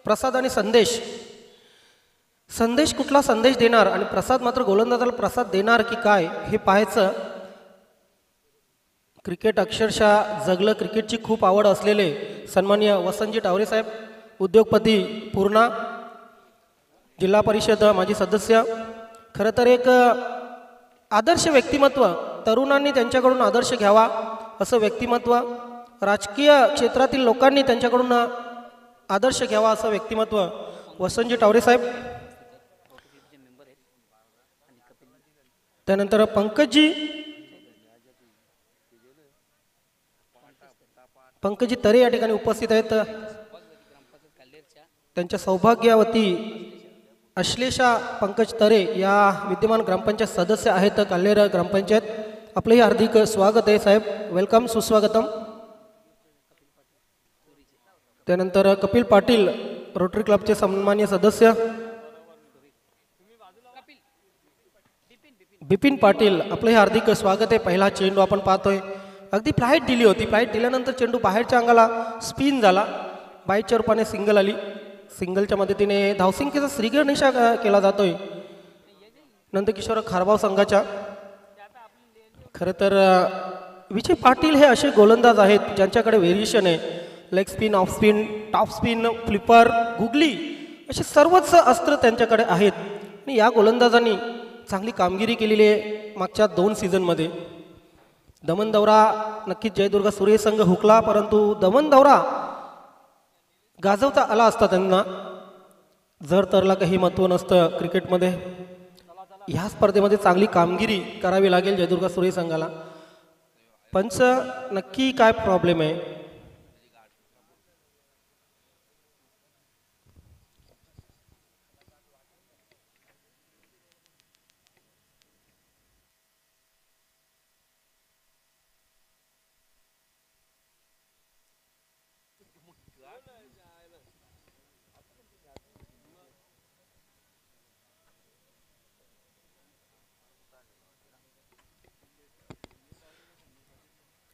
प्रसाद आणि संदेश. संदेश कुठला संदेश देणार आणि प्रसाद मात्र गोलंदाजाला प्रसाद देणार की काय हे पाहायचं. क्रिकेट अक्षरशः जगलं, क्रिकेटची खूप आवड असलेले सन्माननीय वसंतजी टावरे साहेब, उद्योगपती पूर्णा, जिल्हा परिषद माजी सदस्य. खरं तर एक आदर्श व्यक्तिमत्व, तरुणांनी त्यांच्याकडून आदर्श घ्यावा असं व्यक्तिमत्व, राजकीय क्षेत्रातील लोकांनी त्यांच्याकडून आदर्श घ्यावा असं व्यक्तिमत्व वसंतजी टावरे साहेब. त्यानंतर पंकजी तरे या ठिकाणी उपस्थित आहेत. त्यांच्या सौभाग्यवती अश्लेषा पंकज तरे या विद्यमान ग्रामपंचायत सदस्य आहेत काल्हेर ग्रामपंचायत. आपलंही हार्दिक स्वागत आहे साहेब, वेलकम, सुस्वागतम. त्यानंतर कपिल पाटील रोटरी क्लबचे सन्माननीय सदस्य, बिपिन पाटील, आपलंही हार्दिक स्वागत आहे. पहिला चेंडू आपण पाहतोय, अगदी फ्लाईट दिली होती, फ्लाईट दिल्यानंतर चेंडू बाहेरच्या अंगाला स्पिन झाला, बाईटच्या रूपाने सिंगल आली. सिंगलच्या मदतीने धावसंख्येचा श्रीगणेशा केला जातोय नंदकिशोर खारबाव संघाच्या. खरं तर विजय पाटील हे असे गोलंदाज आहेत ज्यांच्याकडे व्हेरिएशन आहे. Leg spin, off spin, top spin, flipper, googly असे सर्वच अस्त्र त्यांच्याकडे आहेत. आणि या गोलंदाजांनी चांगली कामगिरी केलेली आहे मागच्या 2 सीझनमध्ये. दमन दौरा नक्कीच जयदुर्गा सूर्य संघ हुकला, परंतु दमन दौरा गाजवता आला असता त्यांना जर तरला काही महत्त्व नसतं क्रिकेटमध्ये. ह्या स्पर्धेमध्ये चांगली कामगिरी करावी लागेल जयदुर्गा सूर्य संघाला. पंच नक्की काय प्रॉब्लेम आहे?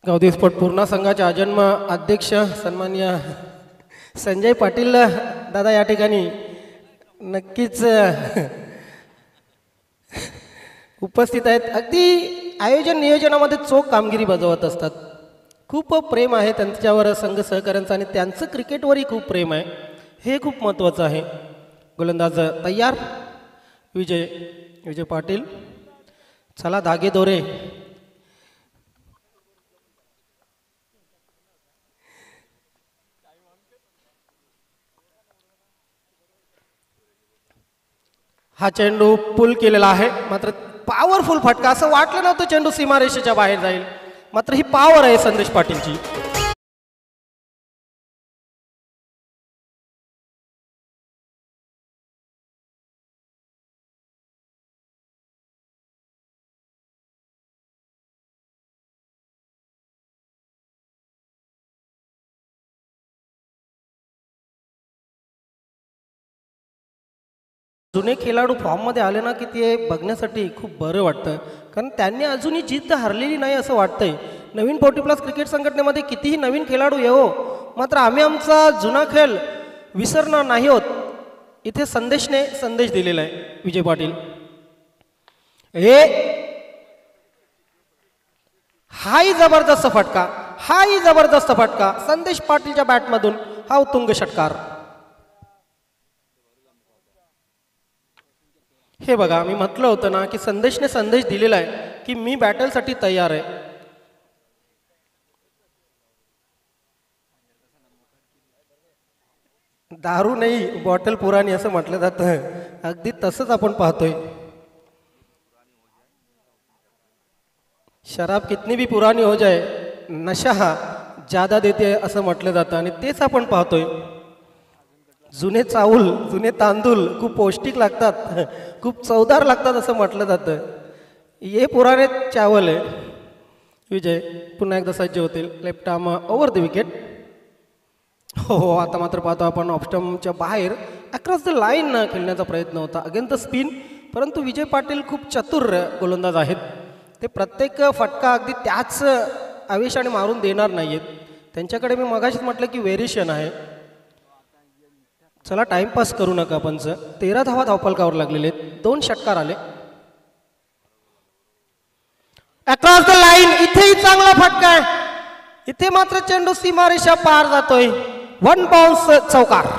गावदेवी स्पोर्ट पूर्णा संघाचे आजन्म अध्यक्ष सन्माननीय संजय पाटील दादा या ठिकाणी नक्कीच उपस्थित आहेत. अगदी आयोजन नियोजनामध्ये चोख कामगिरी बजावत असतात. खूप प्रेम आहे त्यांच्यावर संघ सहकाऱ्यांचं आणि त्यांचं क्रिकेटवरही खूप प्रेम आहे, हे खूप महत्त्वाचं आहे. गोलंदाज तयार, विजय पाटील, चला धागे दोरे. हा चेंडू पुल केलेला आहे, मात्र पॉवरफुल फटका. असं वाटलं नव्हतं चेंडू सीमारेषेच्या बाहेर जाईल, मात्र ही पॉवर आहे संदेश पाटीलची. जुने खेळाडू फॉर्ममध्ये आले ना की ते बघण्यासाठी खूप बरं वाटतं, कारण त्यांनी अजूनही जिद्द हरलेली नाही असं वाटतंय. नवीन 40+ क्रिकेट संघटनेमध्ये कितीही नवीन खेळाडू येवो, मात्र आम्ही आमचा जुना खेळ विसरणार नाही होत. इथे संदेशने संदेश दिलेला आहे विजय पाटील. हाही जबरदस्त फटका, हाही जबरदस्त फटका संदेश पाटीलच्या बॅटमधून, हा उत्तुंग षटकार. हे बघा, मी म्हटलं होतं ना की संदेशने संदेश दिलेला आहे की मी बॅटलसाठी तयार आहे. दारू नाही बॉटल पुराणी असं म्हटलं जातं, अगदी तसंच आपण पाहतोय. शराब कितनी भी पुरानी हो जाए, नशा ज्यादा देते असं म्हटलं जातं आणि तेच आपण पाहतोय. जुने चावल, जुने तांदूळ खूप पौष्टिक लागतात, खूप चवदार लागतात असं म्हटलं जातं. हे पुराणे चावल आहे. विजय पुन्हा एकदा सज्ज होतील. Left arm over the wicket. हो, आता मात्र पाहतो आपण ऑफस्टम्पच्या बाहेर अक्रॉस द लाईन खेळण्याचा प्रयत्न होता अगेन द स्पिन, परंतु विजय पाटील खूप चतुर गोलंदाज आहेत. ते प्रत्येक फटका अगदी त्याच आवेशाने मारून देणार नाहीत. त्यांच्याकडे मी मगाशीच म्हटलं की व्हेरिएशन आहे. चला टाइमपास करू नका पंच. 13 धावा धावफलकावर लागलेले आहेत. 2 षटकार आले. Across the line. इथेही चांगला फटका आहे. इथे मात्र चेंडू सीमारेषा पार जातोय. 1 बाउन्स चौकार.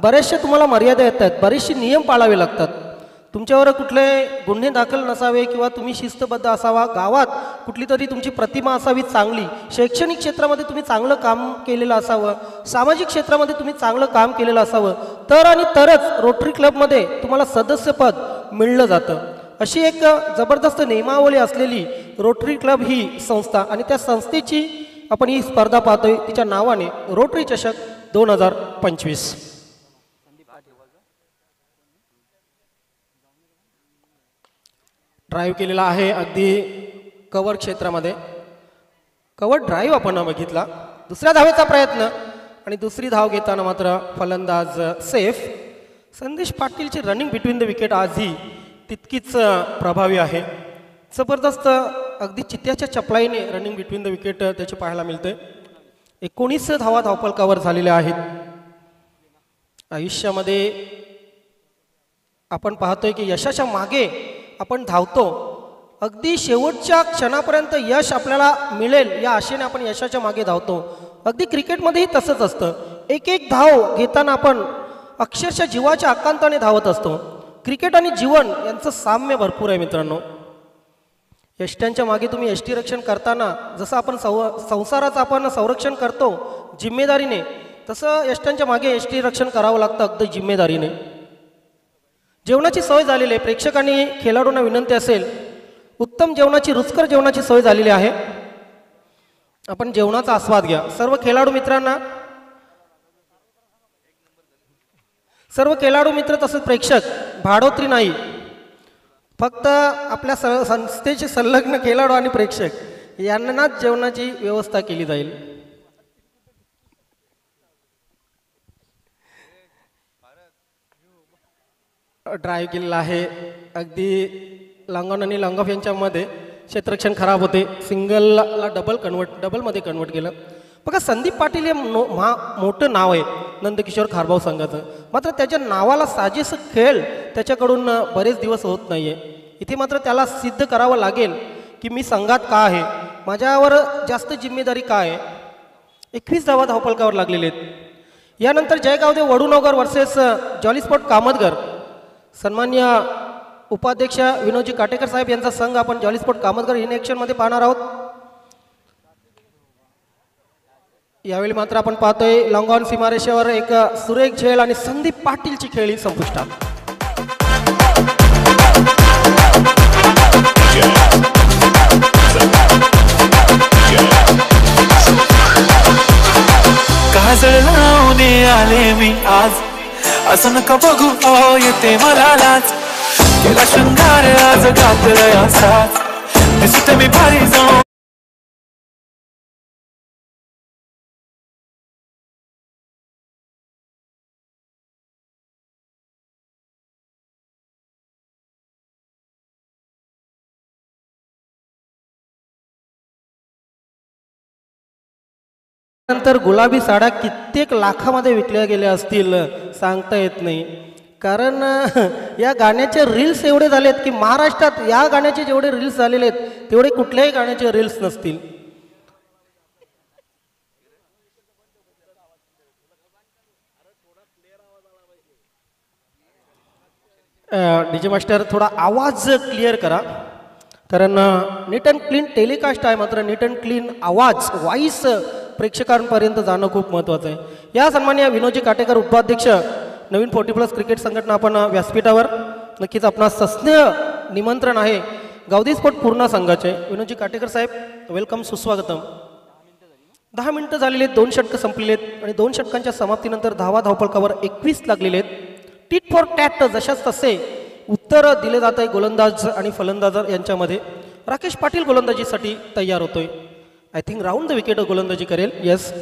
बरेचसे तुम्हाला मर्यादा येतात. बरेचसे नियम पाळावे लागतात. तुमच्यावर कुठले गुन्हे दाखल नसावे किंवा तुम्ही शिस्तबद्ध असावा. गावात कुठली तरी तुमची प्रतिमा असावी चांगली. शैक्षणिक क्षेत्रामध्ये तुम्ही चांगलं काम केलेलं असावं. सामाजिक क्षेत्रामध्ये तुम्ही चांगलं काम केलेलं असावं. तर आणि तरच रोटरी क्लबमध्ये तुम्हाला सदस्यपद मिळलं जातं. अशी एक जबरदस्त नियमावली असलेली रोटरी क्लब ही संस्था आणि त्या संस्थेची आपण ही स्पर्धा पाहतोय. तिच्या नावाने रोटरी चषक 2025. ड्राईव्ह केलेला आहे अगदी कव्हर क्षेत्रामध्ये. कव्हर ड्राईव्ह आपण बघितला. दुसऱ्या धावेचा प्रयत्न आणि दुसरी धाव घेताना मात्र फलंदाज सेफ. संदेश पाटीलची रनिंग बिटवीन द विकेट आजही तितकीच प्रभावी आहे. जबरदस्त अगदी चित्त्याच्या चपलाईने रनिंग बिटवीन द विकेट त्याचे पाहायला मिळते. 19 धावा धावफलकावर झालेल्या आहेत. आयुष्यामध्ये आपण पाहतोय की यशाच्या मागे आपण धावतो. अगदी शेवटच्या क्षणापर्यंत यश आपल्याला मिळेल या आशेने आपण यशाच्या मागे धावतो. अगदी क्रिकेटमध्येही तसंच असतं. एक एक धाव घेताना आपण अक्षरशः जीवाच्या आकांताने धावत असतो. क्रिकेट आणि जीवन यांचं साम्य भरपूर आहे मित्रांनो. यष्ट्यांच्या मागे तुम्ही यष्टी रक्षण करताना जसं आपण संसाराचं आपण संरक्षण करतो जिम्मेदारीने, तसं यष्ट्यांच्या मागे यष्टी रक्षण करावं लागतं अगदी जिम्मेदारीने. जेवणाची सोय झालेली आहे. प्रेक्षकांनी खेळाडूंना विनंती असेल, उत्तम जेवणाची रुचकर जेवणाची सोय झालेली आहे. आपण जेवणाचा आस्वाद घ्या. सर्व खेळाडू मित्र तसंच प्रेक्षक भाडोत्री नाही, फक्त आपल्या संस्थेचे संलग्न खेळाडू आणि प्रेक्षक यांनाच जेवणाची व्यवस्था केली जाईल. ड्राईव्ह केलेला आहे अगदी लॉंगॉन आणि लॉंगॉफ यांच्यामध्ये. क्षेत्ररक्षण खराब होते, सिंगलला डबलमध्ये कन्वर्ट केलं. बघा संदीप पाटील हे मोठं नाव आहे नंदकिशोर खारभाऊ संघाचं, मात्र त्याच्या नावाला साजेसं खेळ त्याच्याकडून बरेच दिवस होत नाही आहे. इथे मात्र त्याला सिद्ध करावं लागेल की मी संघात का आहे, माझ्यावर जास्त जिम्मेदारी का आहे. 21 धावा धावफलकावर लागलेले आहेत. यानंतर जयगावदेव वडूनगर वर्सेस जॉली स्पोर्ट कामतगर. सन्मान्य उपाध्यक्ष विनोदजी काटेकर साहेब यांचा संघ आपण जॉली स्पोर्ट कामतगर इन ॲक्शनमध्ये पाहणार आहोत. यावेळी मात्र आपण पाहतोय लॉंग ऑन सीमारेषेवर एक सुरेख झेल आणि संदीप पाटीलची खेळी संपुष्टात. काजळ लावून आले मी आज, असं नका बघू येते मला लाज. केला शृंगार आज घातलाय असाच, दिसते मी भारी जाऊन. नंतर गुलाबी साड्या कित्येक लाखामध्ये विकल्या गेल्या असतील सांगता येत नाही, कारण या गाण्याचे रील्स एवढे झालेत की महाराष्ट्रात या गाण्याचे जेवढे रील्स झालेले आहेत तेवढे कुठल्याही गाण्याचे रील्स नसतील. डीजे मास्टर थोडा आवाज क्लिअर करा, कारण नीट अँड क्लीन टेलिकास्ट आहे, मात्र नीट अँड क्लीन आवाज व्हॉइस प्रेक्षकांपर्यंत जाणं खूप महत्त्वाचं आहे. या सन्माननीय विनोदजी काटेकर उपाध्यक्ष नवीन 40+ क्रिकेट संघटना आपण व्यासपीठावर. नक्कीच आपणास सस्नेह निमंत्रण आहे गावदी स्पोर्ट पूर्ण संघाचे. विनोदजी काटेकर साहेब वेलकम, सुस्वागतम. 10 मिनिटं झालेले आहेत, 2 षटकं संपलेले आहेत आणि 2 षटकांच्या समाप्तीनंतर धावा धावफलकावर 21 लागलेले आहेत. टिट फॉर टॅट जशाच तसे उत्तर दिले जात आहे गोलंदाज आणि फलंदाज यांच्यामध्ये. राकेश पाटील गोलंदाजीसाठी तयार होतोय. I think round the wicket गोलंदाजी करेल. Yes,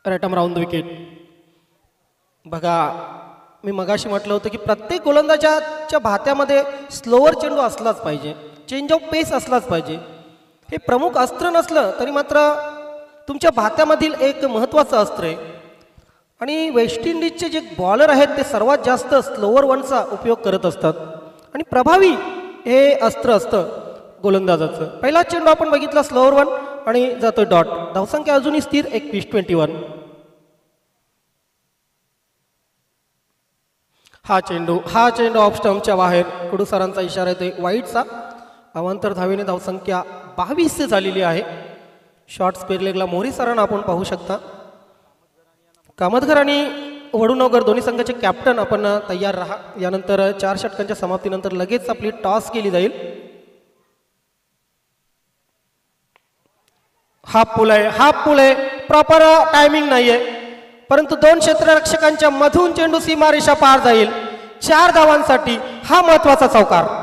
right arm round the wicket. बघा मी मगाशी म्हटलं होतं की प्रत्येक गोलंदाजाच्या भात्यामध्ये स्लोअर चेंडू असलाच पाहिजे, चेंज ऑफ पेस असलाच पाहिजे. हे प्रमुख अस्त्र नसलं तरी मात्र तुमच्या भात्यामधील एक महत्त्वाचं अस्त्र आहे. आणि वेस्ट इंडिजचे जे बॉलर आहेत ते सर्वात जास्त स्लोअर वनचा उपयोग करत असतात आणि प्रभावी हे अस्त्र असतं गोलंदाजाचं. पहिला चेंडू आपण बघितला स्लोअर वन आणि जातोय डॉट. धावसंख्या अजूनही स्थिर 21-21. हा चेंडू ऑफ स्टंपच्या बाहेर. कडू सरांचा इशारा येतोय वाईटचा. अवांतर धावेने धावसंख्या 22 झालेली आहे. शॉर्ट स्पेअर लेगला मोहरी सरांना आपण पाहू शकता. कामतघर आणि वडूनगर दोन्ही संघाचे कॅप्टन आपण तयार राहा. यानंतर 4 षटकांच्या समाप्तीनंतर लगेच आपली टॉस केली जाईल. हाफ पुल आहे, प्रॉपर टायमिंग नाहीये, परंतु 2 क्षेत्ररक्षकांच्या मधून चेंडू सीमारेषा पार जाईल. 4 धावांसाठी हा महत्वाचा चौकार.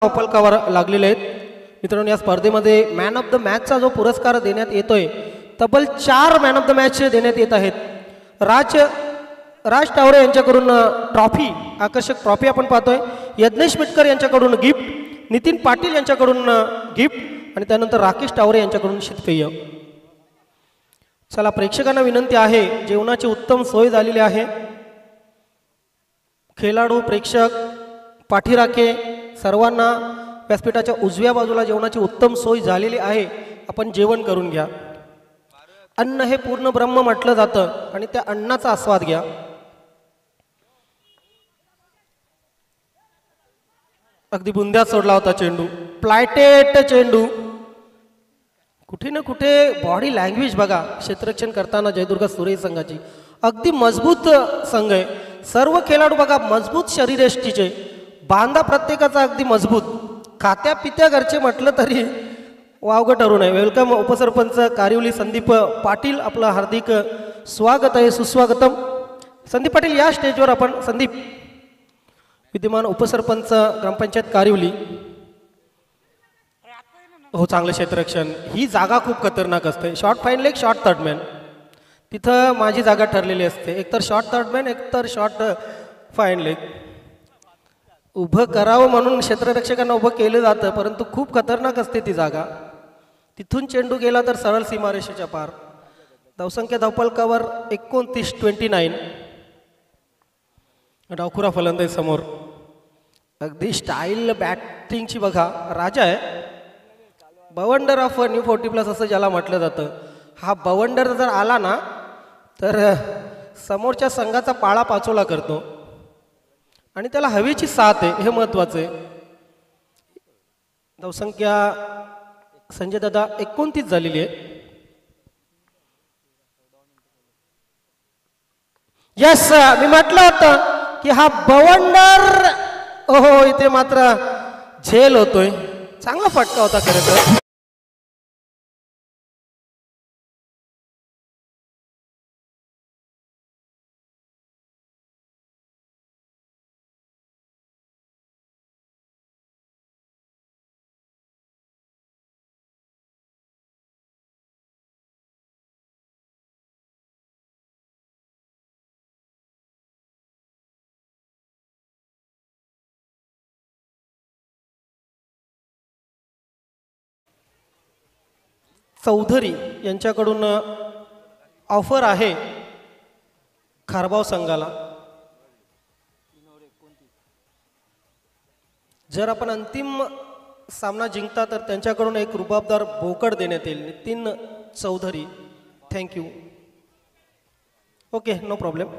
धावफलकावर लागलेले आहेत. मित्रांनो, या स्पर्धेमध्ये मॅन ऑफ द मॅचचा जो पुरस्कार देण्यात येतोय, तब्बल 4 मॅन ऑफ द मॅच देण्यात येत आहेत. राज टावरे यांच्याकडून ट्रॉफी, आकर्षक ट्रॉफी आपण पाहतोय. यज्ञेश मिटकर यांच्याकडून गिफ्ट, नितीन पाटील यांच्याकडून गिफ्ट आणि त्यानंतर राकेश टावरे यांच्याकडून शीतपेय. चला, प्रेक्षकांना विनंती आहे, जेवणाची उत्तम सोय झालेली आहे. खेळाडू, प्रेक्षक, पाठीराखे सर्वांना व्यासपीठाच्या उजव्या बाजूला जेवणाची उत्तम सोय झालेली आहे. आपण जेवण करून घ्या. अन्न हे पूर्ण ब्रह्म म्हटलं जातं आणि त्या अन्नाचा आस्वाद घ्या. अगदी बुंद्यात सोडला होता चेंडू, प्लायटेट चेंडू. कुठे ना कुठे बॉडी लँग्वेज बघा क्षेत्ररक्षण करताना जयदुर्गा सुरे संघाची अगदी मजबूत संघ आहे. सर्व खेळाडू बघा मजबूत शरीरयष्टीचे, बांधा प्रत्येकाचा अगदी मजबूत. खात्या पित्या घरचे म्हटलं तरी वावगं ठरू नये. वेलकम उपसरपंच कारिवली संदीप पाटील, आपलं हार्दिक स्वागत आहे, सुस्वागतम. संदीप पाटील या स्टेजवर आपण. संदीप विद्यमान उपसरपंच ग्रामपंचायत कारिवली. हो, चांगलं क्षेत्ररक्षण. ही जागा खूप खतरनाक असते. Short fine leg, short third man. तिथं माझी जागा ठरलेली असते, एकतर शॉर्ट थर्ड मॅन, एकतर शॉर्ट फाईन लेग. उभं करावं म्हणून क्षेत्ररक्षकांना उभं केलं जातं, परंतु खूप खतरनाक असते ती जागा. तिथून चेंडू गेला तर सरळ सीमारेषेच्या पार. धावसंख्या धावफलकावर 29-29. डावखुरा फलंदाज समोर. अगदी स्टाईल बॅटिंगची बघा, राजा आहे. बवंडर ऑफ न्यू 40+ असं ज्याला म्हटलं जातं. हा बवंडर जर आला ना तर समोरच्या संघाचा पाळा पाचोला करतो आणि त्याला हवेची साथ आहे, हे महत्वाचं आहे. धावसंख्या संजय दादा 29 झालेली आहे. यस, मी म्हटलं होतं की हा बवंडर. ओहो, इथे मात्र झेल होतोय. चांगला फटका होता खरं तर. चौधरी यांच्याकडून ऑफर आहे खारबाव संघाला. जर आपण अंतिम सामना जिंकता तर त्यांच्याकडून एक रुबाबदार बोकड देण्यात येईल. Nitin Chaudhary, thank you. Okay, no problem.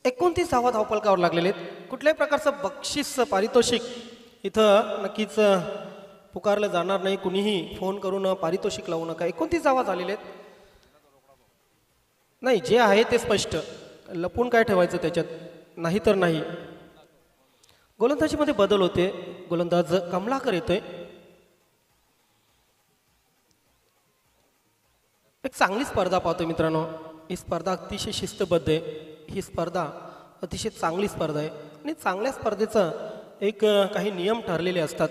29 धावा धावफलकावर लागलेले आहेत. कुठल्याही प्रकारचं बक्षीस पारितोषिक इथं नक्कीच पुकारलं जाणार नाही. कुणीही फोन करून पारितोषिक लावू नका. 29 धावा झालेले आहेत. नाही, जे आहे ते स्पष्ट, लपून काय ठेवायचं त्याच्यात, नाही तर नाही. गोलंदाजीमध्ये बदल होते. गोलंदाज कमलाकर येतोय. एक चांगली स्पर्धा पाहतोय मित्रांनो. ही स्पर्धा अतिशय शिस्तबद्ध आहे. ही स्पर्धा अतिशय चांगली स्पर्धा आहे आणि चांगल्या स्पर्धेचं एक काही नियम ठरलेले असतात.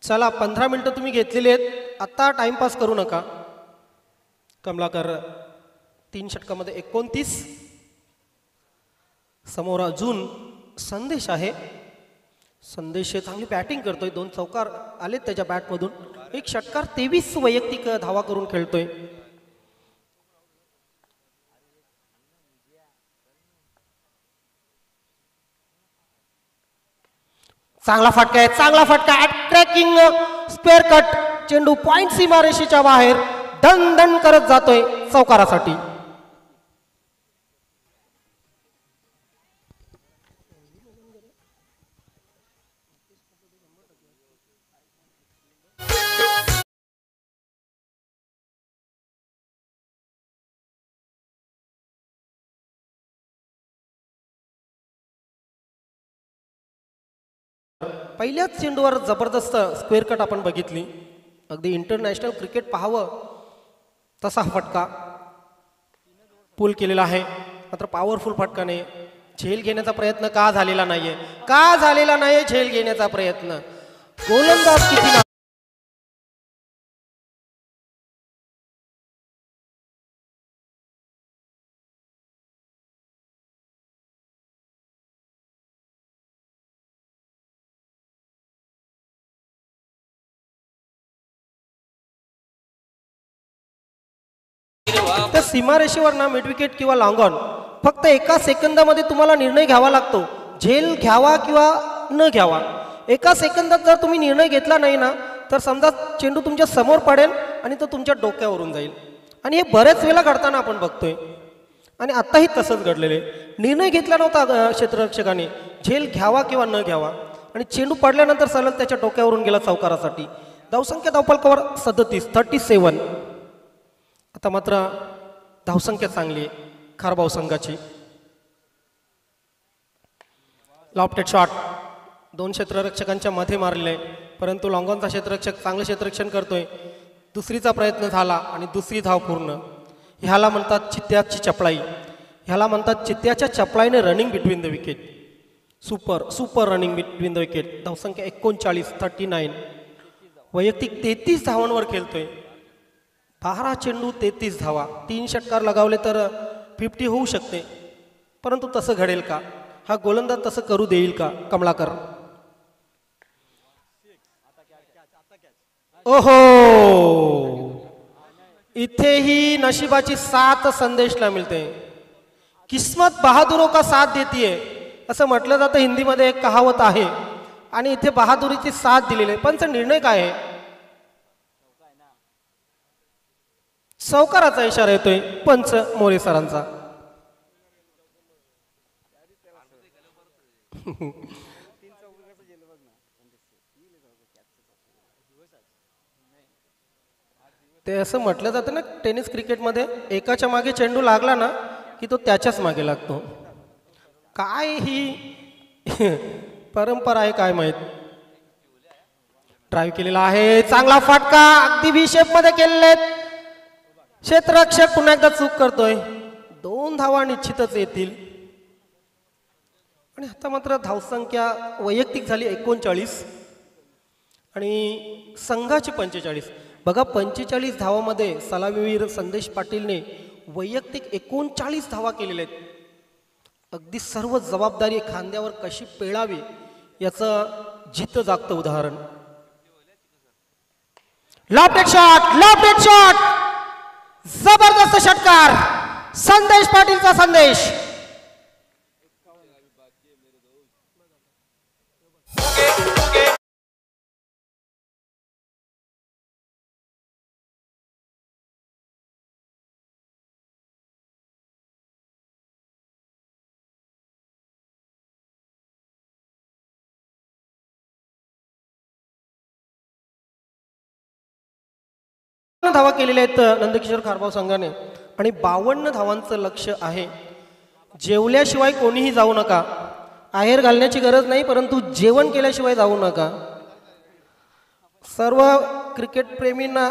चला, 15 मिनिटं तुम्ही घेतलेली आहेत. आता टाइमपास करू नका. कमलाकर 3 षटकामध्ये 29. समोर अजून संदेश आहे. संदेश चांगली बॅटिंग करतोय. 2 चौकार आलेत त्याच्या बॅटमधून. 1 षटकार, 23 वैयक्तिक धावा करून खेळतोय. चांगला फटका आहे, चांगला फटका. अट्रॅकिंग स्क्वेअर कट. चेंडू पॉइंट सीमारेषेच्या बाहेर दण दण करत जातोय चौकारासाठी. पहिल्याच चेंडूवर जबरदस्त स्क्वेअर कट आपण बघितली. अगदी इंटरनॅशनल क्रिकेट पाहावं तसा फटका पुल केलेला आहे. मात्र पॉवरफुल फटका नाही. झेल घेण्याचा प्रयत्न का झालेला नाहीये? का झालेला नाहीये झेल घेण्याचा प्रयत्न? गोलंदाज किती तर सीमारेषेवर ना मिड विकेट किंवा लॉंग ऑन फक्त एका सेकंदामध्ये तुम्हाला निर्णय घ्यावा लागतो. झेल घ्यावा किंवा न घ्यावा. एका सेकंदात जर तुम्ही निर्णय घेतला नाही ना तर समजा चेंडू तुमच्या समोर पडेल आणि तो तुमच्या डोक्यावरून जाईल. आणि हे बऱ्याच वेळा घडताना आपण बघतोय आणि आत्ताही तसंच घडलेले. निर्णय घेतला नव्हता क्षेत्ररक्षकाने झेल घ्यावा किंवा न घ्यावा आणि चेंडू पडल्यानंतर सरळ त्याच्या डोक्यावरून गेला चौकारासाठी. धावसंख्या धावफलकावर 37. आता मात्र धावसंख्या चांगली आहे खारबाव संघाची. लॉफ्टेड शॉट दोन क्षेत्ररक्षकांच्या मध्ये मारलेलं आहे, परंतु लॉंगॉनचा क्षेत्ररक्षक चांगलं क्षेत्ररक्षण करतोय. दुसरीचा प्रयत्न झाला आणि दुसरी धाव पूर्ण. ह्याला म्हणतात चित्त्याची चपळाई, ह्याला म्हणतात चित्त्याच्या चपळाईने running between the wicket. Super running between the wicket. धावसंख्या 39. वैयक्तिक 33 धावांवर खेळतोय. 12 चेंडू 33 धावा. 3 षटकार लगावले तर 50 होऊ शकते, परंतु तसं घडेल का? हा गोलंदाज तसं करू देईल का? कमलाकर. ओहो, इथेही नशिबाची साथ संदेशला मिळते. किस्मत बहादुरों का साथ देतीये असं म्हटलं जातं हिंदीमध्ये, एक कहावत आहे. आणि इथे बहादुरीची साथ दिलेली आहे. पंच निर्णय काय आहे? सावकाराचा इशारा येतोय पंच मोरे सरांचा. ते असं म्हटलं जातं ना टेनिस क्रिकेटमध्ये, एकाच्या मागे चेंडू लागला ना की तो त्याच्याच मागे लागतो. काय ही परंपरा आहे काय माहित. ड्राईव्ह केलेला आहे, चांगला फटका, अगदी व्ही शेप मध्ये केलेले. क्षेत्ररक्षक पुन्हा एकदा चूक करतोय. 2 धावा निश्चितच येतील. आणि आता मात्र धावसंख्या वैयक्तिक झाली 39 आणि संघाची 45. बघा 45 धावामध्ये सलामीवीर संदेश पाटीलने वैयक्तिक 39 धावा केलेल्या आहेत. अगदी सर्व जबाबदारी खांद्यावर कशी पेळावी याचं जित जागतं उदाहरण. लॉफ्टेड शॉट, जबरदस्त षटकार. संदेश पाटीलचा संदेश. धावा केलेल्या आहेत नंदकिशोर खारबाव संघाने आणि 52 धावांचं लक्ष आहे. जेवल्याशिवाय कोणीही जाऊ नका. आहेर घालण्याची गरज नाही, परंतु जेवण केल्याशिवाय जाऊ नका. सर्व क्रिकेट प्रेमींना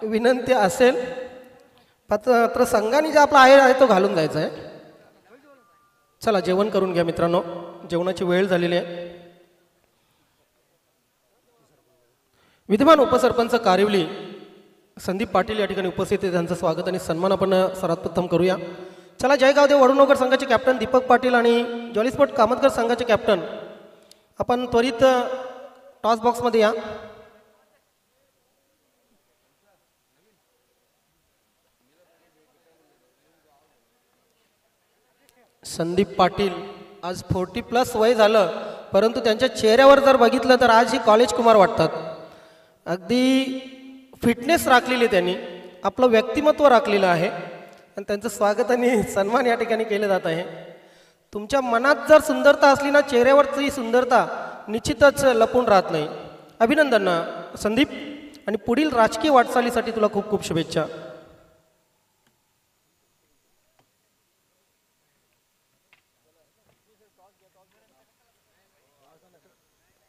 विनंती असेल, मात्र संघाने जे आपला आहेर आहे तो घालून जायचा आहे. चला जेवण करून घ्या मित्रांनो, जेवणाची वेळ झालेली आहे. विद्यमान उपसरपंच कारिवली संदीप पाटील या ठिकाणी उपस्थित आहे. त्यांचं स्वागत आणि सन्मान आपण सर्वात प्रथम करूया. चला जयगावदेव वडूनगर संघाचे कॅप्टन दीपक पाटील आणि जॉली स्पोर्ट कामतकर संघाचे कॅप्टन आपण त्वरित टॉस बॉक्समध्ये या. संदीप पाटील आज 40+ वय झालं, परंतु त्यांच्या चेहऱ्यावर जर बघितलं तर आज ही कॉलेज कुमार वाटतात. अगदी फिटनेस राखलेली त्यांनी, आपलं व्यक्तिमत्व राखलेलं आहे आणि त्यांचं स्वागत आणि सन्मान या ठिकाणी केलं जात आहे. तुमच्या मनात जर सुंदरता असली ना, चेहऱ्यावरची सुंदरता निश्चितच लपून राहत नाही. अभिनंदन संदीप आणि पुढील राजकीय वाटचालीसाठी तुला खूप खूप शुभेच्छा.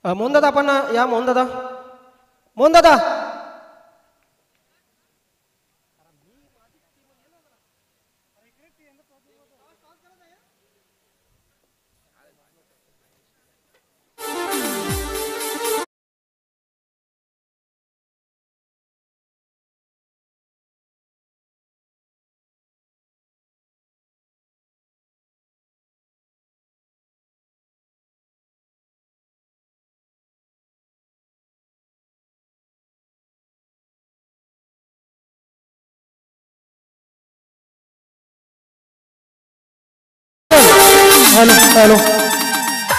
मोहनदादा आपण या. मोहनदादा हॅलो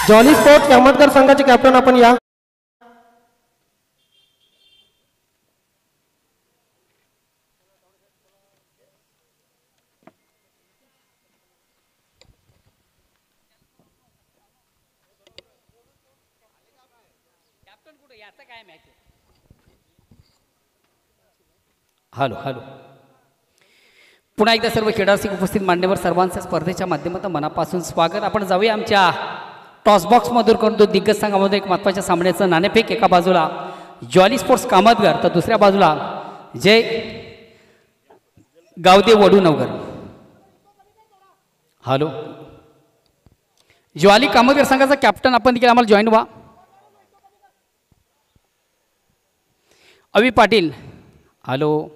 जॉली स्पोर्ट कामतकर संघाचे कॅप्टन आपण या. हॅलो पुन्हा एकदा सर्व क्रीडारसिक उपस्थित मान्यवर सर्वांचं स्पर्धेच्या माध्यमातून मनापासून स्वागत. आपण जाऊया आमच्या टॉस बॉक्समधून करून तो दिग्गज संघामध्ये एक महत्त्वाच्या सामन्याचं नाणेफेक एका बाजूला जॉली स्पोर्ट्स कामतगर तर दुसऱ्या बाजूला जय गावदेव वडूनगर. हॅलो ज्वाली कामतगर संघाचा कॅप्टन आपण देखील आम्हाला जॉईन व्हा. अवी पाटील. हॅलो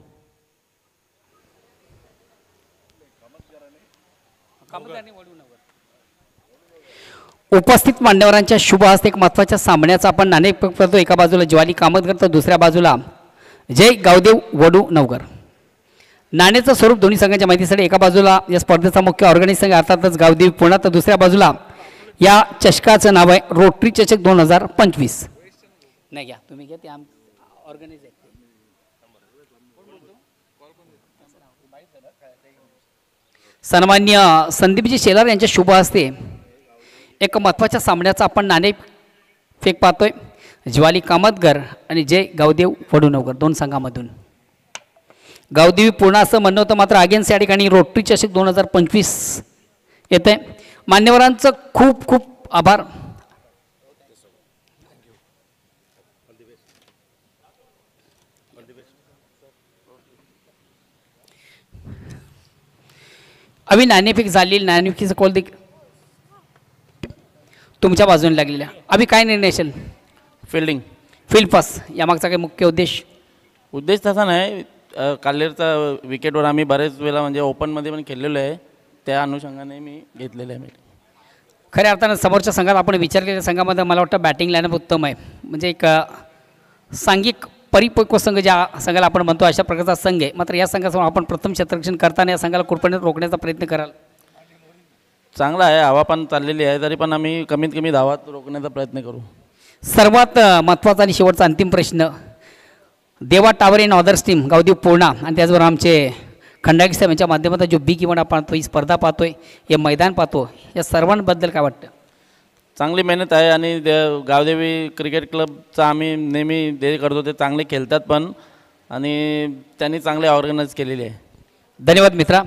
उपस्थित मान्यवरांच्या शुभ हस्ते एक महत्त्वाच्या सामन्याचा आपण नाणेफेक करतो. एका बाजूला ज्वाली कामतगर तर दुसऱ्या बाजूला जय गावदेव वडूनगर. नाण्याचं स्वरूप दोन्ही संघांच्या माहितीसाठी एका बाजूला या स्पर्धेचा मुख्य ऑर्गनाइज संघ अर्थातच गावदेवी पुणा तर दुसऱ्या बाजूला या चषकाचं नाव आहे रोटरी चषक 2025. नाही घ्या तुम्ही घ्या ते ऑर्गनाइज आहे. सन्मान्य संदीपजी शेलार यांच्या शुभ हस्ते एक महत्त्वाच्या सामन्याचा आपण नाणेफेक पाहतोय. ज्वाली कामतगर आणि जय गावदेव वडूनगर दोन संघामधून. गावदेवी पूर्ण असं म्हणणं होतं मात्र अगेन्स्ट या ठिकाणी रोटरी चषक 2025 येत आहे. मान्यवरांचं खूप खूप आभार. अभि नाणेफेक झालेली नाणेफेकीचा कॉल देखील तुमच्या बाजूने लागलेला. अभि काय निर्णय असेल? फील्ड पास यामागचा काही मुख्य उद्देश तसा नाही. काल्हेरचा विकेटवर आम्ही बरेच वेळा म्हणजे ओपनमध्ये पण खेळलेलो आहे त्या अनुषंगाने मी घेतलेलं आहे. खऱ्या अर्थानं समोरच्या संघात आपण विचार केलेल्या संघामध्ये मला वाटतं बॅटिंग लाईनअप उत्तम आहे. म्हणजे एक सांघिक परिपक्व संघ ज्या संघाला आपण म्हणतो अशा प्रकारचा संघ आहे. मात्र या संघासमोर आपण प्रथम क्षेत्ररक्षण करताना या संघाला कुरपणे रोखण्याचा प्रयत्न कराल. चांगला आहे. हवा पण चाललेली आहे तरी पण आम्ही कमीत कमी धावात रोखण्याचा प्रयत्न करू. सर्वात महत्त्वाचा आणि शेवटचा अंतिम प्रश्न देवा tower in others team Gavdev Purna आणि त्याचबरोबर आमचे खंडागी साहेब यांच्या माध्यमातून जो बिग इव्हेंट पाहतो ही स्पर्धा पाहतोय हे मैदान पाहतो या सर्वांबद्दल काय वाटतं? चांगली मेहनत आहे आणि गावदेवी क्रिकेट क्लबचा आम्ही नेहमी हे करतो ते चांगले खेळतात पण आणि त्यांनी चांगले ऑर्गनाईज केलेले आहे. धन्यवाद मित्रा.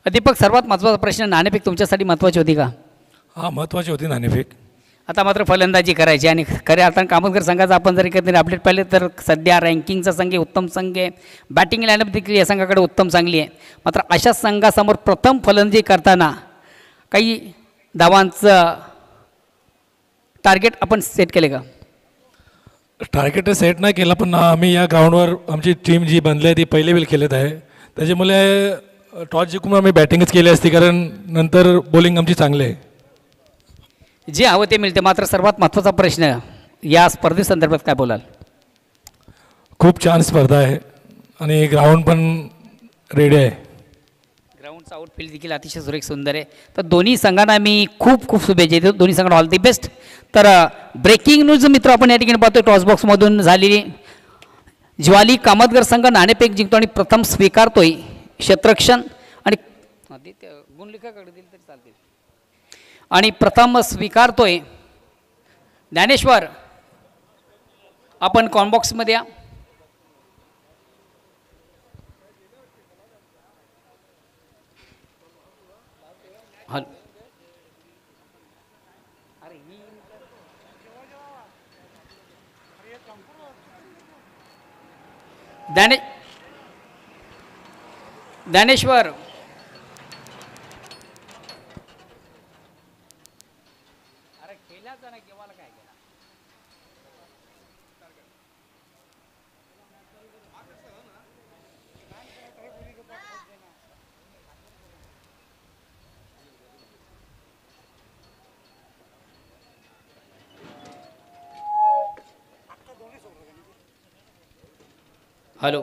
दीपक सर्वात महत्त्वाचा प्रश्न नाणेफेक तुमच्यासाठी महत्त्वाची होती का? हां महत्त्वाची होती नाणेफेक. आता मात्र फलंदाजी करायची आणि खऱ्या अर्थानं कामतगर संघाचा आपण जर एकत्रित अपडेट पाहिले तर सध्या रँकिंगचा संघ उत्तम संघ आहे. बॅटिंग लाईनअप देखील या संघाकडे उत्तम चांगली आहे. मात्र अशा संघासमोर प्रथम फलंदाजी करताना काही धावांचं टार्गेट आपण सेट केले का? टार्गेट सेट नाही केला पण आम्ही या ग्राउंडवर आमची टीम जी बनली आहे ती पहिले वेळ खेळत आहे. त्याच्यामुळे टॉस जिंकून आम्ही बॅटिंगच केली असती कारण नंतर बॉलिंग आमची चांगली आहे. जे हवं ते मिळते. मात्र सर्वात महत्त्वाचा प्रश्न या स्पर्धेसंदर्भात काय बोलाल? खूप छान स्पर्धा आहे आणि ग्राउंड पण रेडी आहे. ग्राउंडचा आउटफील्ड देखील अतिशय सुरेख सुंदर आहे. तर दोन्ही संघांना मी खूप खूप शुभेच्छा देतो. दोन्ही संघांना ऑल दी बेस्ट. तर ब्रेकिंग न्यूज मित्र आपण या ठिकाणी पाहतो टॉस बॉक्समधून झालेली. ज्वाली कामतगर संघ नाणेफेक जिंकतो आणि प्रथम स्वीकारतोय क्षेत्ररक्षण आणि गुणलेखाकडे दिली तरी चालतील आणि प्रथम स्वीकारतोय ज्ञानेश्वर. आपण कॉनबॉक्समध्ये या. हल ज्ञानेश्वर हॅलो.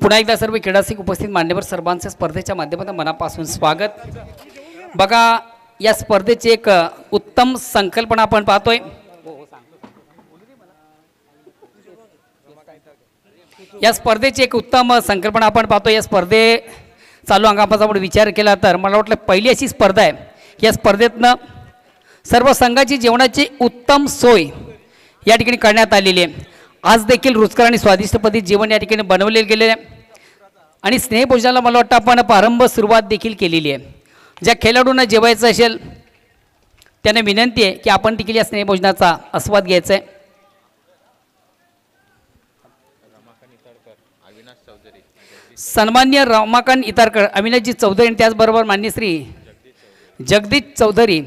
पुन्हा एकदा सर्व क्रीडासिक उपस्थित मान्यवर सर्वांचे स्पर्धेच्या माध्यमातून मनापासून स्वागत. बघा या स्पर्धेची एक उत्तम संकल्पना आपण पाहतोय. या स्पर्धेची एक उत्तम संकल्पना आपण पाहतोय. या स्पर्धे चालू अंगापासून आपण विचार केला तर मला वाटलं पहिली अशी स्पर्धा आहे. या स्पर्धेतनं सर्व संघाची जेवणाची उत्तम सोय या ठिकाणी करण्यात आलेली आहे. आज देखील रुचकर आणि स्वादिष्ट पद्धतीत जेवण या ठिकाणी बनवले गेले आहे आणि स्नेहभोजनाला मला वाटतं आपण प्रारंभ सुरुवात देखील केलेली आहे. ज्या खेळाडूंना जेवायचं असेल त्यांना विनंती आहे की आपण देखील या स्नेहभोजनाचा आस्वाद घ्यायचा आहे. सन्मान्य रमाकांत इतारकर, अविनाशजी चौधरी आणि त्याचबरोबर मान्य श्री जगदीश चौधरी,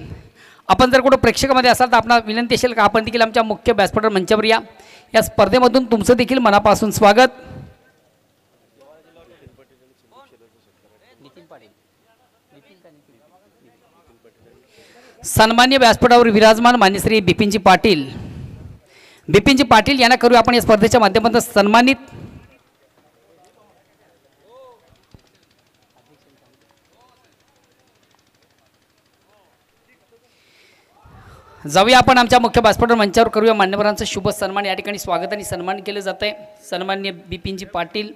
आपण जर कुठं प्रेक्षकामध्ये असाल तर आपणाला विनंती असेल का आपण देखील आमच्या मुख्य व्यासपीठावर मंचावर या. या स्पर्धेमधून तुमचं देखील मनापासून स्वागत. सन्मान्य व्यासपीठावर विराजमान मान्यश्री बिपिनजी पाटील, बिपिनजी पाटील यांना करू आपण या स्पर्धेच्या माध्यमातून सन्मानित. जाऊया आपण आमच्या मुख्य व्यासपीठावर मंचावर करूया मान्यवरांचं शुभ सन्मान. या ठिकाणी स्वागत आणि सन्मान केलं जात आहे. सन्मान्य बिपिनजी पाटील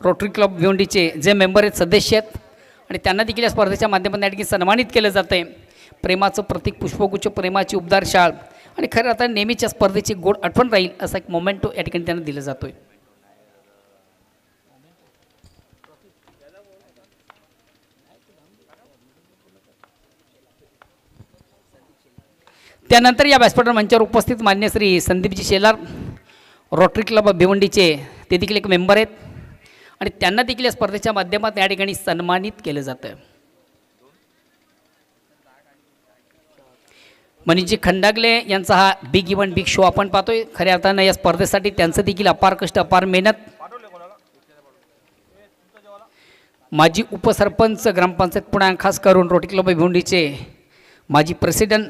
रोटरी क्लब भिवंडीचे जे मेंबर आहेत, सदस्य आहेत आणि त्यांना देखील या स्पर्धेच्या माध्यमातून या ठिकाणी सन्मानित केलं जातं आहे. प्रेमाचं प्रतीक पुष्पगुच्छ, प्रेमाची उबदार शाळ आणि खरं आता नेहमीच्या स्पर्धेची गोड आठवण राहील असा एक मोमेंटो या ठिकाणी त्यांना दिला जातो आहे. त्यानंतर या व्यासपीठावर मंचावर उपस्थित मान्य श्री संदीपजी शेलार रोटरी क्लब भिवंडीचे ते देखील एक मेंबर आहेत आणि त्यांना देखील या स्पर्धेच्या माध्यमातून या ठिकाणी सन्मानित केलं जातं. मनीषजी खंडागले यांचा हा बिग इव्हेंट, बिग शो आपण पाहतोय. खऱ्या अर्थानं या स्पर्धेसाठी त्यांचं देखील अपार कष्ट, अपार मेहनत. माजी उपसरपंच ग्रामपंचायत पुणे, खास करून रोटरी क्लब भिवंडीचे माजी प्रेसिडेंट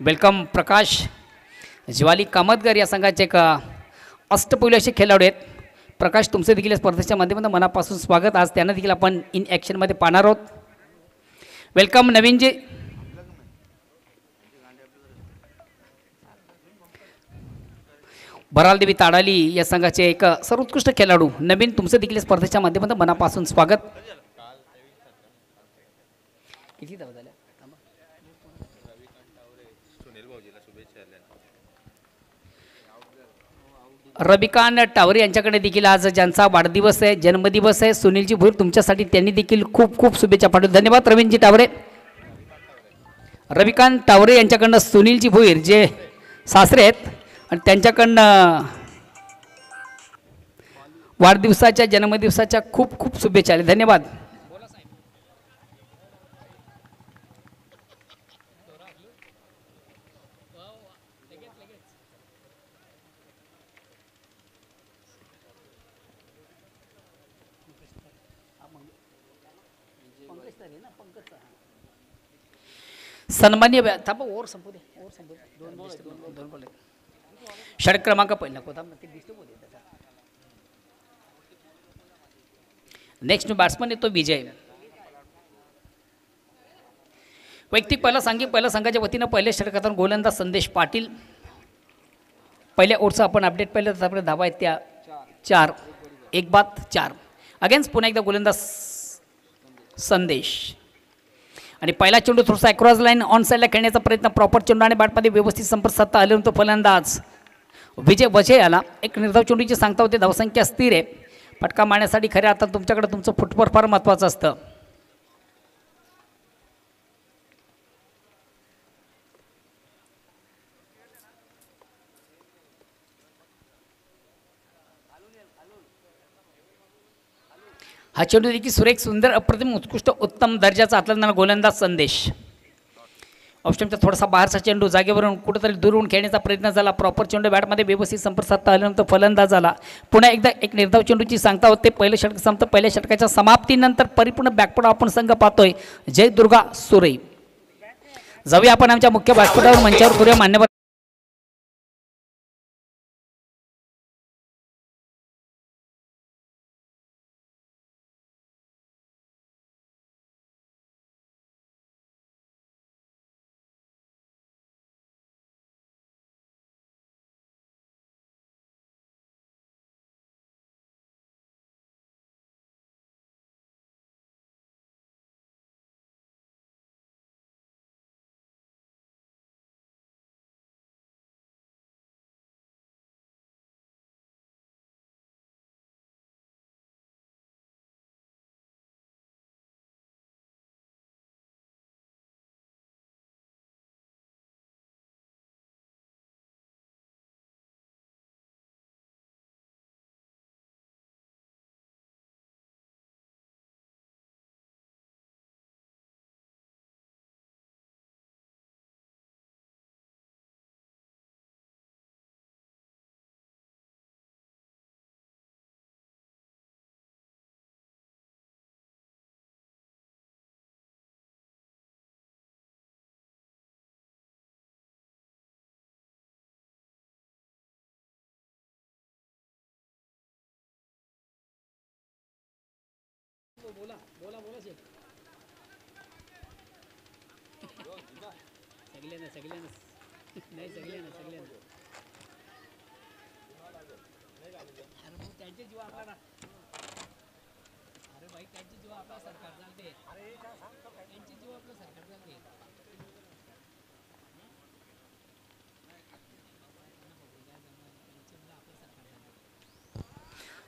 वेलकम प्रकाश ज्वाली कामतगर या संघाचे एक अष्टपैलू असे खेळाडू आहेत. प्रकाश, तुमचं देखील या स्पर्धेच्या माध्यमातून मनापासून स्वागत. आज त्यांना देखील आपण इन ॲक्शनमध्ये पाहणार आहोत. वेलकम नवीनजी. भरालदेवी ताडाली या संघाचे एक सर्वोत्कृष्ट खेळाडू नवीन, तुमचं देखील या स्पर्धेच्या माध्यमातून मनापासून स्वागत. किती धावा झाल्या? रविकांत टावरे यांच्याकडे देखील आज ज्यांचा वाढदिवस आहे, जन्मदिवस आहे, सुनीलजी भोईर, तुमच्यासाठी त्यांनी देखील खूप खूप शुभेच्छा पाठवल्या. धन्यवाद रवींद्रजी टावरे. रविकांत टावरे यांच्याकडनं सुनीलजी भोईर जे सासरे आहेत आणि त्यांच्याकडनं वाढदिवसाच्या, जन्मदिवसाच्या खूप खूप शुभेच्छा आल्या. धन्यवाद. सन्मान्य थांबा, ओर संपू दे, ओर संपू दे. दोन बोल षटक क्रमांक पहिला कोणता नेक्स्ट बॅट्समन आहे तो विजय. वैयक्तिक पहिला संघाच्या वतीनं पहिल्या षटकातून गोलंदाज संदेश पाटील. पहिल्या ओव्हरचा आपण अपडेट पाहिलं तर आपल्या धावा आहेत त्या 4, 1-4. अगेन्स्ट पुन्हा एकदा गोलंदाज संदेश आणि पहिला चेंडू थोडासा अक्रॉस लाईन ऑन साईडला खेळण्याचा प्रयत्न, प्रॉपर चेंडू आणि बॅटमध्ये व्यवस्थित संपर्क साधता आल्यानंतर फलंदाज विजय वजे आला. एक निर्धाव चेंडूची सांगता होते, धावसंख्या स्थिर आहे. फटका मारण्यासाठी खऱ्या अर्थात तुमच्याकडे तुमचं फुटबॉल फार महत्त्वाचं असतं. हा चेंडू देखील सुरेख, सुंदर, अप्रतिम, उत्कृष्ट, उत्तम दर्जाचा आतला गोलंदाज संदेश. ऑप्शनचा थोडासा बाहेरचा चेंडू जागेवरून कुठेतरी दूरवरून खेळण्याचा प्रयत्न झाला. प्रॉपर चेंडू बॅटमध्ये व्यवस्थित संपर्क साधता आल्यानंतर फलंदाज झाला. पुन्हा एकदा एक निर्धाव चेंडूची सांगता होते. पहिलं षटक संपतं. पहिल्या षटकाच्या समाप्तीनंतर परिपूर्ण बॅकपड आपण संघ पाहतोय. जय दुर्गा सुरई. जाऊया आपण आमच्या मुख्य व्यासपीठावर मंचावर करूया मान्यवर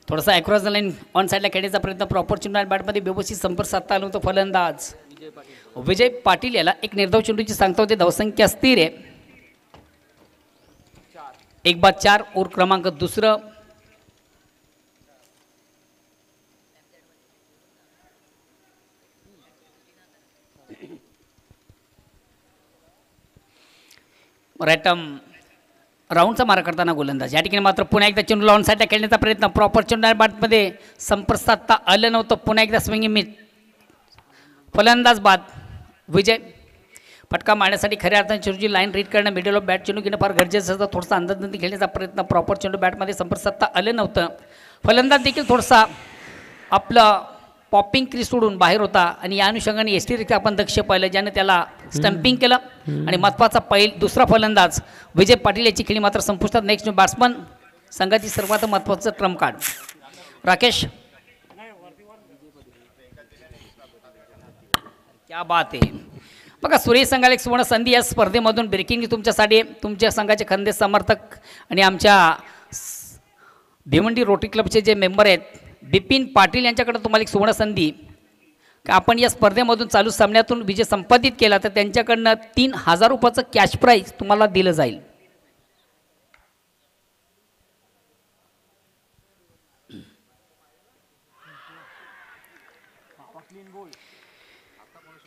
थोडासा अक्रॉस द लाईन ऑन साईडला खेळण्याचा प्रयत्न प्रॉपर चेंडू बॅटमध्ये व्यवस्थित संपर्क साधता आला होता फलंदाज विजय पाटील याला एक निर्धाव चेंडूची सांगता होते. धावसंख्या स्थिर आहे. 1-4 ओव्हर क्रमांक दुसरं. रॅटम राऊंडचा मारा करताना गोलंदाज या ठिकाणी मात्र पुन्हा एकदा चेंडू ऑन साईडला खेळण्याचा प्रयत्न प्रॉपर चेंडू बॅटमध्ये संपर्क साधता आलं नव्हतं. पुन्हा एकदा स्विंगिंग मिस. फलंदाज बाद. विजय फटका मारण्यासाठी खऱ्या अर्थाने चेंडूची लाईन रीड करणं मिडल ऑफ बॅट चेंडू घेणं फार गरजेचं असतं. थोडासा अंदाजबंदी खेळण्याचा प्रयत्न प्रॉपर चेंडू बॅटमध्ये संपर्क साधता आलं नव्हतं. फलंदाज देखील थोडासा आपलं पॉपिंग क्रीज सोडून बाहेर होता आणि या अनुषंगाने एस टी रिक्षा आपण दक्ष पाहिलं ज्यानं त्याला स्टंपिंग केलं आणि महत्त्वाचा दुसरा फलंदाज विजय पाटील याची खेळी मात्र संपुष्टात. नेक्स्ट बॅट्समन संघाची सर्वात महत्त्वाचं ट्रम्प कार्ड राकेश. क्या बात आहे. बघा सुरेश संघाला एक सुवर्ण संधी या स्पर्धेमधून ब्रेकिंग तुमच्यासाठी तुमच्या संघाचे खंदे समर्थक आणि आमच्या भिवंडी रोटरी क्लबचे जे मेंबर आहेत बिपिन पाटील यांच्याकडे तुम्हाला एक सुवर्ण संधी का आपण या स्पर्धेमधून चालू सामन्यातून विजय संपादित केला तर त्यांच्याकडनं 3,000 रुपयाचं कॅश प्राईज तुम्हाला दिलं जाईल.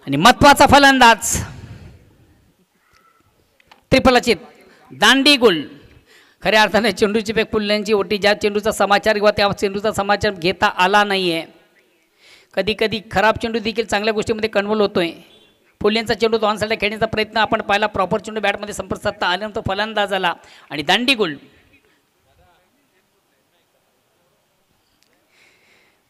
आणि महत्वाचा फलंदाज ट्रिपल अचित दांडी गुल. खऱ्या अर्थाने चेंडूची बेक फुलण्याची ओटी ज्या चेंडूचा समाचार किंवा त्या चेंडूचा समाचार घेता आला नाही आहे. कधी कधी खराब चेंडू देखील चांगल्या गोष्टीमध्ये कन्व्हर्ट होतोय. फुल्यांचा चेंडू ऑन साईडला खेळण्याचा प्रयत्न आपण पाहिला. प्रॉपर चेंडू बॅटमध्ये संपर्क साधता आल्यानंतर फलंदाजाला आणि दांडी गुल.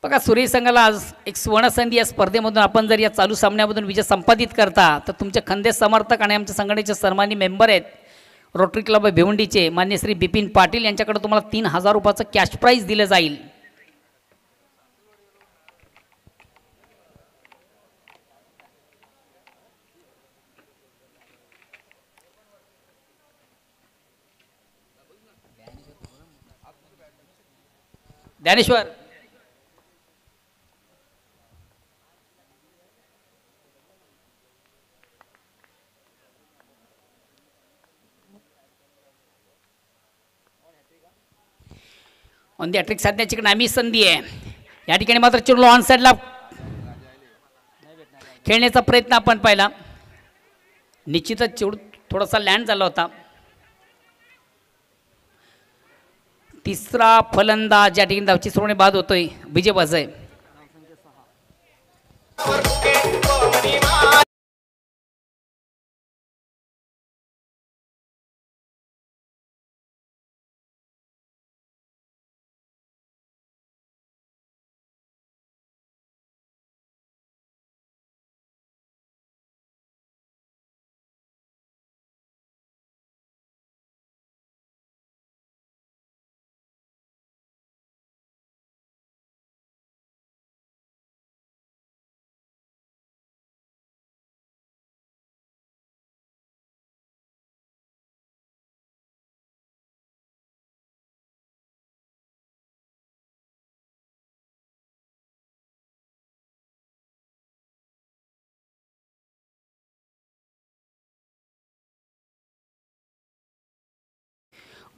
बघा सुरेश संघाला आज एक सुवर्ण संधी या स्पर्धेमधून आपण जर या चालू सामन्यामधून विजय संपादित करता तर तुमचे खंदे समर्थक आणि आमच्या संघटनेचे सन्मानी मेंबर आहेत रोटरी क्लब भिवंडीचे मान्य श्री बिपिन पाटील यांच्याकडे तुम्हाला 3,000 रुपयाचं कॅश प्राईज दिलं जाईल. ज्ञानेश्वर ऑन दी हॅट्रिक साधण्याची नामी संधी आहे. या ठिकाणी मात्र चेंडू ऑन साईडला खेळण्याचा प्रयत्न आपण पाहिला. निश्चितच चेंडू थोडासा लँड झाला होता. तिसरा फलंदाज या ठिकाणी धावची सुरुवात बाद होतोय विजय बजाय.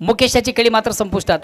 मुकेश याची खेळी मात्र संपुष्टात.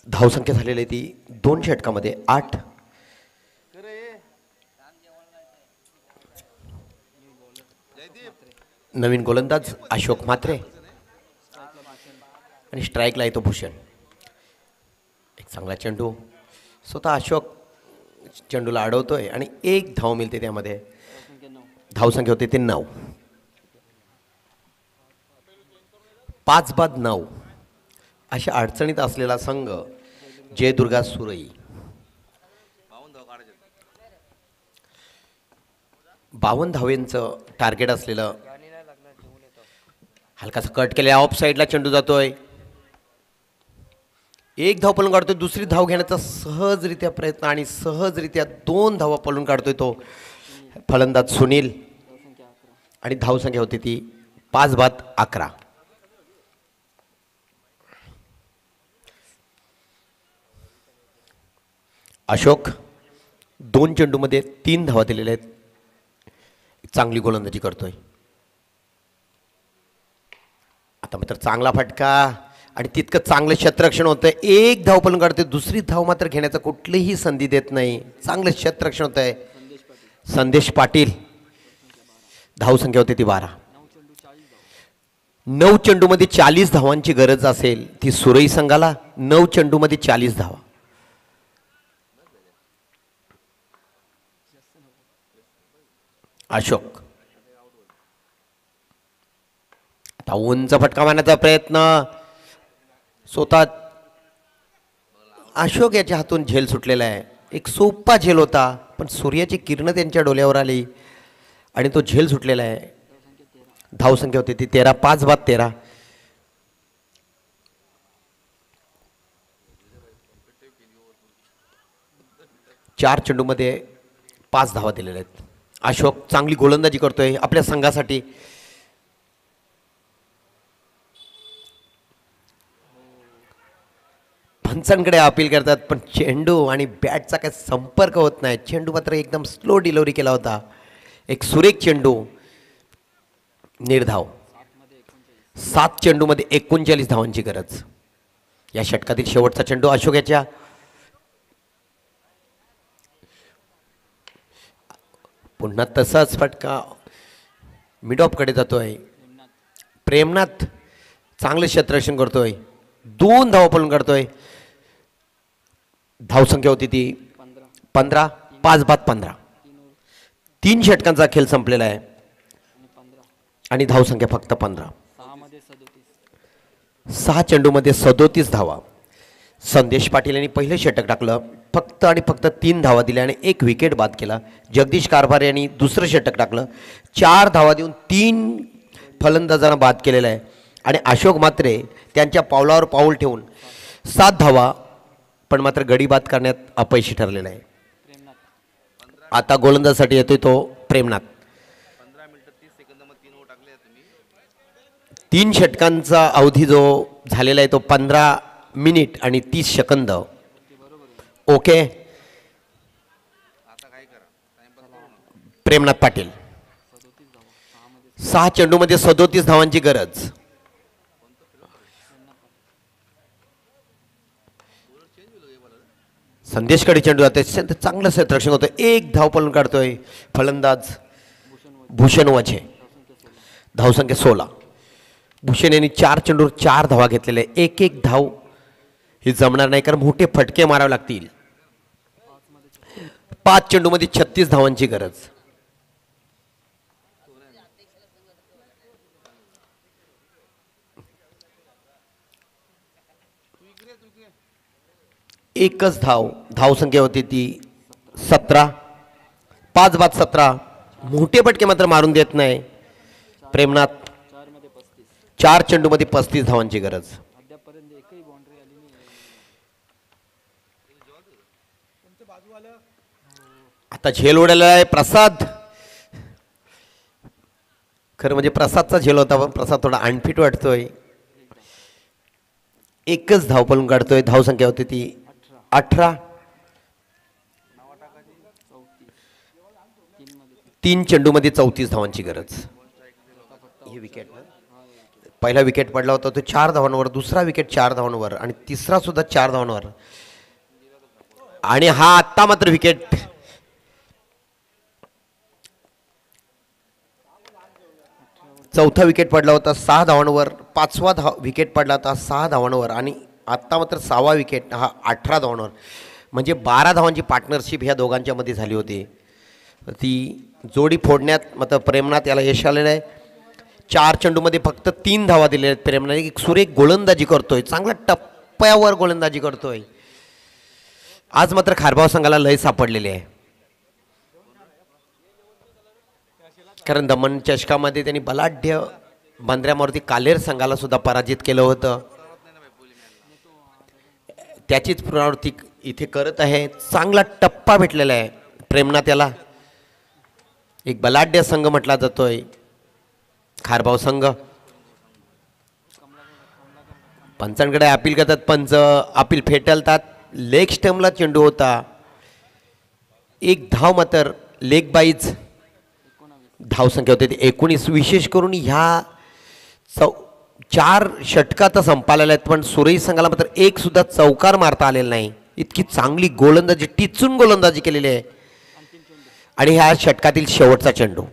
धावसंख्या झालेली आहे ती 2 षटकामध्ये 8. नवीन गोलंदाज अशोक म्हात्रे आणि स्ट्राईकला येतो भूषण. एक चांगला चेंडू, स्वतः अशोक चेंडूला अडवतोय आणि 1 धाव मिळते. त्यामध्ये धावसंख्या होते ते 9. 5 बाद 9 अशा अडचणीत असलेला संघ जयदुर्गा सुरई. 52 धावेंचं टार्गेट असलेलं, हलकासा कट केल्या ऑफ साईडला चेंडू जातोय. 1 धाव पळून काढतोय. दुसरी धाव घेण्याचा सहजरित्या प्रयत्न आणि सहजरित्या 2 धावा पळून काढतोय तो फलंदाज सुनील आणि धावसंख्या होती ती 5 बाद 11. अशोक 2 चेंडूमध्ये 3 धावा दिलेल्या आहेत. चांगली गोलंदाजी करतोय. आता मात्र चांगला फटका आणि तितकं चांगलं क्षेत्ररक्षण होतंय. 1 धाव पळून काढतोय. दुसरी धाव मात्र घेण्याचा कुठलीही संधी देत नाही. चांगलं क्षेत्ररक्षण होत आहे. संदेश पाटील. धावसंख्या होते ती 12. 9 चेंडूमध्ये 40 धावांची गरज असेल ती सुरई संघाला. 9 चेंडूमध्ये 40 धावा. अशोक आता उंच फटका मारण्याचा प्रयत्न. स्वतः अशोक याच्या हातून झेल सुटलेला आहे. एक सोपा झेल होता पण सूर्याची किरण त्यांच्या डोळ्यावर आली आणि तो झेल सुटलेला आहे. धावसंख्या होती ती 13. 5 बाद 13. चार चेंडूमध्ये 5 धावा दिलेल्या आहेत. अशोक चांगली गोलंदाजी करतोय आपल्या संघासाठी. पंचांकडे अपील करतात पण चेंडू आणि बॅटचा काही संपर्क होत नाही. चेंडू मात्र एकदम स्लो डिलिव्हरी केला होता. एक सुरेख चेंडू. निर्धाव. 7 चेंडूमध्ये 39 धावांची गरज. या षटकातील शेवटचा चेंडू अशोक याच्या. पुन्हा तसाच फटका मिड ऑफकडे जातोय. प्रेमनाथ चांगलं क्षेत्ररक्षण करतोय. 2 धावा पळून काढतोय. धावसंख्या होती ती 15. 5 बाद 15. 3 षटकांचा खेळ संपलेला आहे आणि धावसंख्या फक्त 15. 6 चेंडूमध्ये 37 धावा. संदेश पाटील यांनी पहिलं षटक टाकलं. फक्त आणि फक्त 3 धावा दिल्या आणि 1 विकेट बाद केला. जगदीश कारभार यांनी दुसरं षटक टाकलं. 4 धावा देऊन 3 फलंदाजांना बाद केलेलं आहे आणि अशोक म्हात्रे त्यांच्या पावलावर पाऊल ठेवून 7 धावा पण मात्र गडी बाद करण्यात अपयशी ठरलेला आहे. आता गोलंदाजासाठी येतोय तो प्रेमनाथ. 3 षटकांचा अवधी जो झालेला आहे तो 15 मिनिट आणि 30 सेकंद. ओके. प्रेमनाथ पाटील. 6 चेंडूमध्ये 37 धावांची गरज. संदेशकडे चेंडू जाते. चांगलं क्षेत्ररक्षण होतं. 1 धाव पळून काढतोय फलंदाज भूषण वझे. धावसंख्या 16. भूषण यांनी 4 चेंडूवर 4 धावा घेतलेल्या. 1 धाव ही जमणार नाही कारण मोठे फटके मारावे लागतील. 5 चेंडूमध्ये 36 धावांची गरज. एकच धाव. धावसंख्या होती ती 17. 5 बाद 17. मोठे फटके मात्र मारून देत नाही प्रेमनाथ. 4 चेंडूमध्ये 35 धावांची गरज. आता झेल उडालेला आहे प्रसाद. खरं म्हणजे प्रसादचा झेल होता पण प्रसाद थोडा अनफिट वाटतोय. एकच धाव पळून काढतोय. धावसंख्या होती ती 18. 3 चेंडूमध्ये 34 धावांची गरज. ही विकेट ना, पहिला विकेट पडला होता तो 4 धावांवर, दुसरा विकेट 4 धावांवर आणि तिसरा सुद्धा 4 धावांवर. आणि हा आत्ता मात्र विकेट चौथा विकेट पडला होता 6 धावांवर, पाचवा विकेट पडला होता 6 धावांवर आणि आत्ता मात्र 6वा विकेट हा 18 धावांवर. म्हणजे 12 धावांची पार्टनरशिप ह्या दोघांच्या मध्ये झाली होती. ती जोडी फोडण्यात मात्र प्रेमनाथ याला यश आलेलं आहे. 4 चेंडूमध्ये फक्त 3 धावा दिलेल्या आहेत प्रेमनाथ. एक सुरेख गोलंदाजी करतोय, चांगला टप्प्यावर गोलंदाजी करतोय. आज मात्र खारबाव संघाला लय सापडलेली आहे, कारण दमन चषकामध्ये त्यांनी बलाढ्य बंद्र्यामारुती कालेर संघाला सुद्धा पराजित केलं होतं. त्याचीच पुनरावृत्ती इथे करत आहे. चांगला टप्पा भेटलेला आहे प्रेमनाथ याला. एक बलाढ्य संघ म्हटला जातोय खारबाव संघ. पंचांकडे अपील करतात, पंच अपील फेटाळतात. लेग स्टंपला चेंडू होता. एक धाव मात्र लेग बाईज धावसंख्या होते 19. विशेष करून ह्या 4 षटका तर संपालेल्या आहेत, पण सुरई संघाला मात्र एक सुद्धा चौकार मारता आलेला नाही. इतकी चांगली गोलंदाजी, टिचून गोलंदाजी केलेली आहे. आणि ह्या षटकातील शेवटचा चेंडू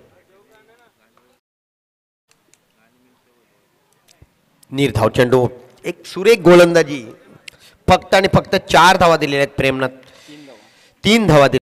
निर्धाव चेंडू, एक सुरेख गोलंदाजी. फक्त आणि फक्त 4 धावा दिलेल्या आहेत प्रेमनाथ. 3 धावा